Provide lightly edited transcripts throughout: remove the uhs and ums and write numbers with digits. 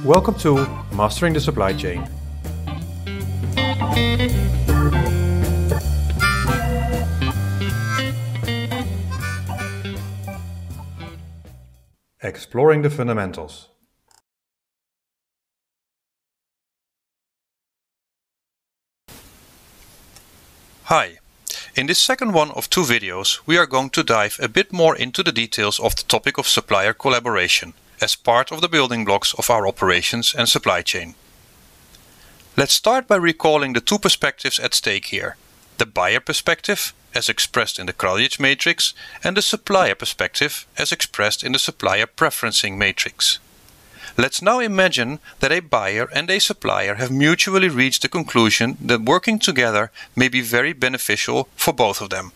Welcome to Mastering the Supply Chain. Exploring the fundamentals. Hi, in this second one of two videos we are going to dive a bit more into the details of the topic of supplier collaboration as part of the building blocks of our operations and supply chain. Let's start by recalling the two perspectives at stake here: the buyer perspective, as expressed in the Kraljic matrix, and the supplier perspective, as expressed in the supplier preferencing matrix. Let's now imagine that a buyer and a supplier have mutually reached the conclusion that working together may be very beneficial for both of them.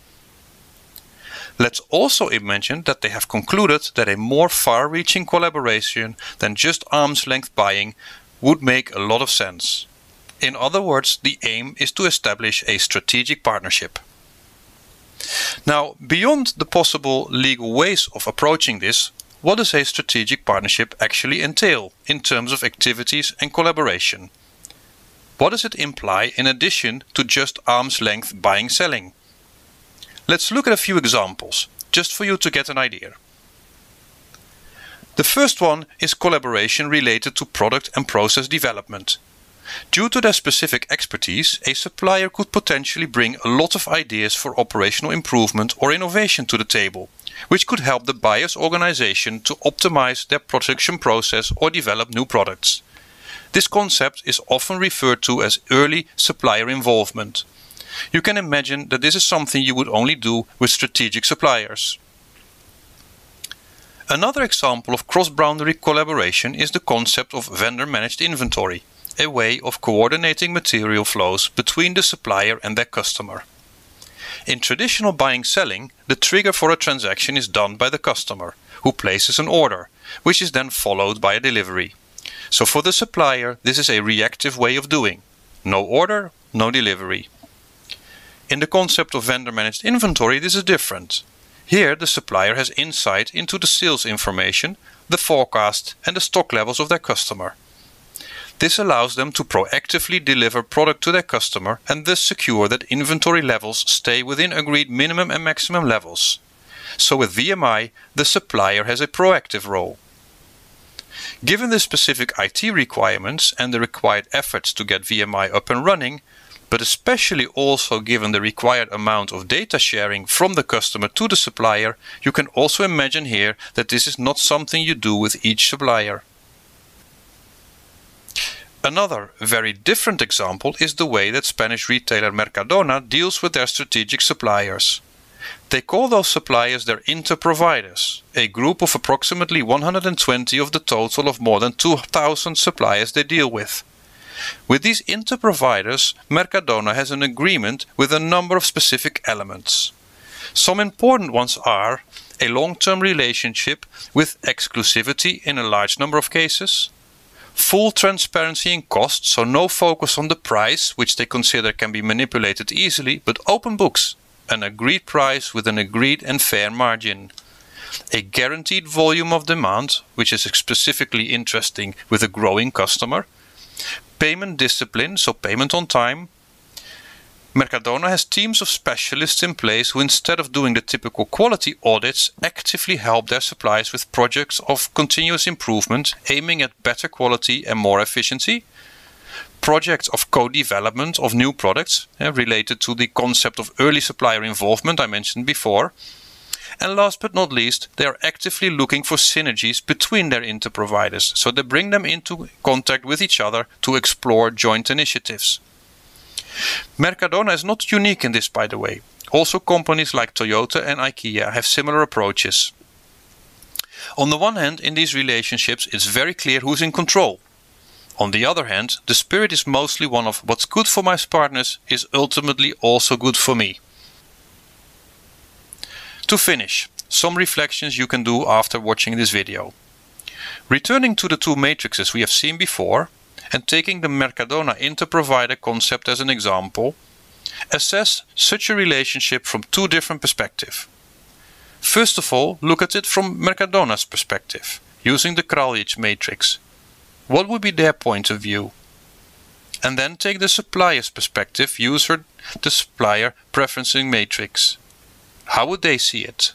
Let's also imagine that they have concluded that a more far-reaching collaboration than just arm's-length buying would make a lot of sense. In other words, the aim is to establish a strategic partnership. Now, beyond the possible legal ways of approaching this, what does a strategic partnership actually entail in terms of activities and collaboration? What does it imply in addition to just arm's-length buying-selling? Let's look at a few examples, just for you to get an idea. The first one is collaboration related to product and process development. Due to their specific expertise, a supplier could potentially bring a lot of ideas for operational improvement or innovation to the table, which could help the buyer's organization to optimize their production process or develop new products. This concept is often referred to as early supplier involvement. You can imagine that this is something you would only do with strategic suppliers. Another example of cross-boundary collaboration is the concept of vendor-managed inventory, a way of coordinating material flows between the supplier and their customer. In traditional buying-selling, the trigger for a transaction is done by the customer, who places an order, which is then followed by a delivery. So for the supplier, this is a reactive way of doing. No order, no delivery. In the concept of vendor-managed inventory, this is different. Here, the supplier has insight into the sales information, the forecast, and the stock levels of their customer. This allows them to proactively deliver product to their customer and thus secure that inventory levels stay within agreed minimum and maximum levels. So with VMI, the supplier has a proactive role. Given the specific IT requirements and the required efforts to get VMI up and running, but especially also given the required amount of data sharing from the customer to the supplier, you can also imagine here that this is not something you do with each supplier. Another very different example is the way that Spanish retailer Mercadona deals with their strategic suppliers. They call those suppliers their interproviders, a group of approximately 120 of the total of more than 2,000 suppliers they deal with. With these interproviders, Mercadona has an agreement with a number of specific elements. Some important ones are a long-term relationship with exclusivity in a large number of cases, full transparency in costs, so no focus on the price, which they consider can be manipulated easily, but open books, an agreed price with an agreed and fair margin, a guaranteed volume of demand, which is specifically interesting with a growing customer, payment discipline, so payment on time. Mercadona has teams of specialists in place who, instead of doing the typical quality audits, actively help their suppliers with projects of continuous improvement aiming at better quality and more efficiency, projects of co-development of new products related to the concept of early supplier involvement I mentioned before, and last but not least, they are actively looking for synergies between their interproviders, so they bring them into contact with each other to explore joint initiatives. Mercadona is not unique in this, by the way. Also, companies like Toyota and IKEA have similar approaches. On the one hand, in these relationships, it's very clear who's in control. On the other hand, the spirit is mostly one of what's good for my partners is ultimately also good for me. To finish, some reflections you can do after watching this video. Returning to the two matrices we have seen before, and taking the Mercadona interprovider concept as an example, assess such a relationship from two different perspectives. First of all, look at it from Mercadona's perspective, using the Kraljic matrix. What would be their point of view? And then take the supplier's perspective, use the supplier preferencing matrix. How would they see it?